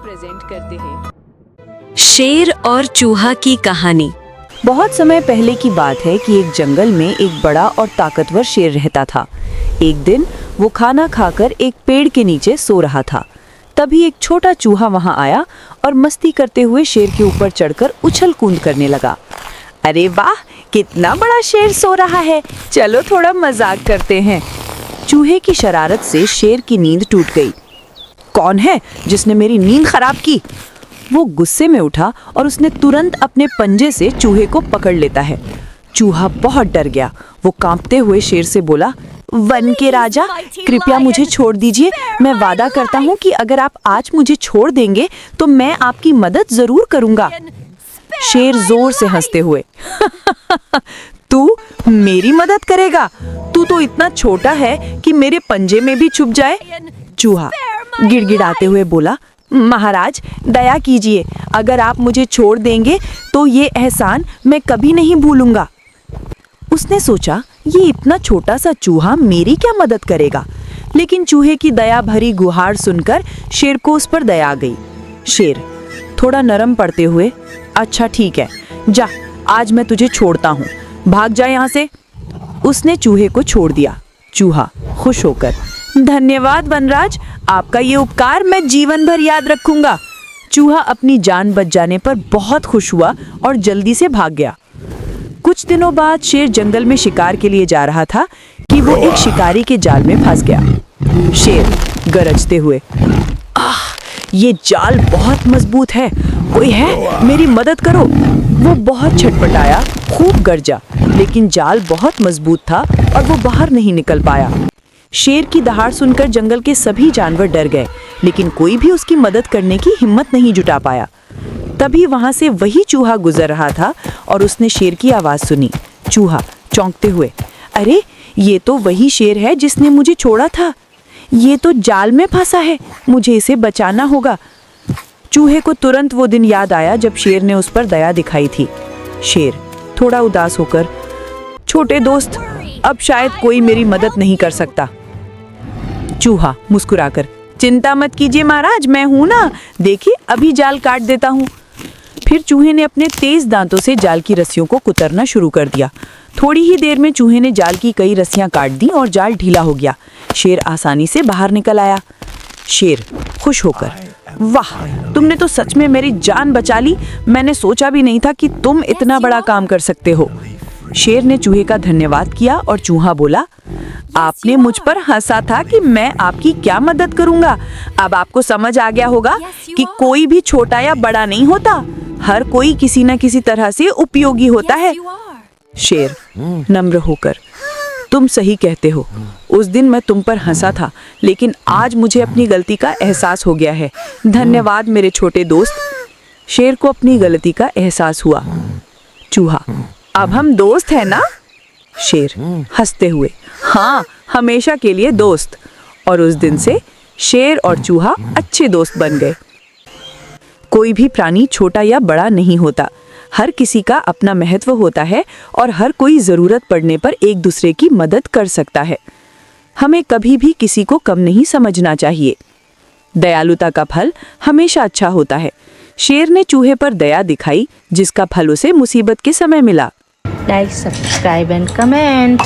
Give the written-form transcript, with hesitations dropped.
Present करते हैं शेर और चूहा की कहानी। बहुत समय पहले की बात है कि एक जंगल में एक बड़ा और ताकतवर शेर रहता था। एक दिन वो खाना खाकर एक पेड़ के नीचे सो रहा था। तभी एक छोटा चूहा वहां आया और मस्ती करते हुए शेर के ऊपर चढ़कर उछल कूद करने लगा। अरे वाह, कितना बड़ा शेर सो रहा है, चलो थोड़ा मजाक करते हैं। चूहे की शरारत से शेर की नींद टूट गई। कौन है जिसने मेरी नींद खराब की? वो गुस्से में उठा और उसने तुरंत अपने पंजे से चूहे को पकड़ लेता है। चूहा बहुत डर गया। वो कांपते हुए शेर से बोला, वन के राजा, कृपया मुझे छोड़ दीजिए। मैं वादा करता हूँ कि अगर आप आज मुझे छोड़ देंगे तो मैं आपकी मदद जरूर करूँगा। शेर जोर से हंसते हुए तू मेरी मदद करेगा? तू तो इतना छोटा है कि मेरे पंजे में भी छुप जाए। चूहा गिड़गिड़ाते हुए बोला, महाराज दया कीजिए, अगर आप मुझे छोड़ देंगे तो ये एहसान मैं कभी नहीं भूलूंगा। उसने सोचा, ये इतना छोटा सा चूहा मेरी क्या मदद करेगा, लेकिन चूहे की दया भरी गुहार सुनकर शेर को उस पर दया आ गई। शेर थोड़ा नरम पड़ते हुए, अच्छा ठीक है, जा आज मैं तुझे छोड़ता हूँ, भाग जा यहाँ से। उसने चूहे को छोड़ दिया। चूहा खुश होकर, धन्यवाद वनराज, आपका ये उपकार मैं जीवन भर याद रखूंगा। चूहा अपनी जान बच जाने पर बहुत खुश हुआ और जल्दी से भाग गया। कुछ दिनों बाद शेर जंगल में शिकार के लिए जा रहा था कि वो एक शिकारी के जाल में फंस गया। शेर गरजते हुए, आह, ये जाल बहुत मजबूत है, कोई है मेरी मदद करो। वो बहुत छटपटाया, खूब गरजा, लेकिन जाल बहुत मजबूत था और वो बाहर नहीं निकल पाया। शेर की दहाड़ सुनकर जंगल के सभी जानवर डर गए, लेकिन कोई भी उसकी मदद करने की हिम्मत नहीं जुटा पाया। तभी वहां से वही चूहा गुजर रहा था और उसने शेर की आवाज सुनी। चूहा चौंकते हुए, अरे ये तो वही शेर है जिसने मुझे छोड़ा था। ये तो जाल में फंसा है, मुझे इसे बचाना होगा। चूहे को तुरंत वो दिन याद आया जब शेर ने उस पर दया दिखाई थी। शेर थोड़ा उदास होकर, छोटे दोस्त, अब शायद कोई मेरी मदद नहीं कर सकता। चूहा मुस्कुराकर, चिंता मत कीजिए महाराज, मैं हूं ना, देखिए अभी जाल काट देता हूँ। फिर चूहे ने अपने तेज दांतों से जाल की रस्सियों को कुतरना शुरू कर दिया। थोड़ी ही देर में चूहे ने जाल की कई रस्सियां काट दी और जाल ढीला हो गया। शेर आसानी से बाहर निकल आया। शेर खुश होकर, वाह, तुमने तो सच में मेरी जान बचा ली, मैंने सोचा भी नहीं था कि तुम इतना बड़ा काम कर सकते हो। शेर ने चूहे का धन्यवाद किया और चूहा बोला, आपने मुझ पर हंसा था कि मैं आपकी क्या मदद करूंगा। अब आपको समझ आ गया होगा कि कोई भी छोटा या बड़ा नहीं होता, हर कोई किसी न किसी तरह से उपयोगी होता है। शेर नम्र होकर, तुम सही कहते हो, उस दिन मैं तुम पर हंसा था, लेकिन आज मुझे अपनी गलती का एहसास हो गया है। धन्यवाद मेरे छोटे दोस्त। शेर को अपनी गलती का एहसास हुआ। चूहा, अब हम दोस्त हैं ना? शेर हंसते हुए, हाँ, हमेशा के लिए दोस्त। और उस दिन से शेर और चूहा अच्छे दोस्त बन गए। कोई भी प्राणी छोटा या बड़ा नहीं होता, हर किसी का अपना महत्व होता है और हर कोई जरूरत पड़ने पर एक दूसरे की मदद कर सकता है। हमें कभी भी किसी को कम नहीं समझना चाहिए। दयालुता का फल हमेशा अच्छा होता है। शेर ने चूहे पर दया दिखाई, जिसका फल उसे मुसीबत के समय मिला। Like, subscribe and comment.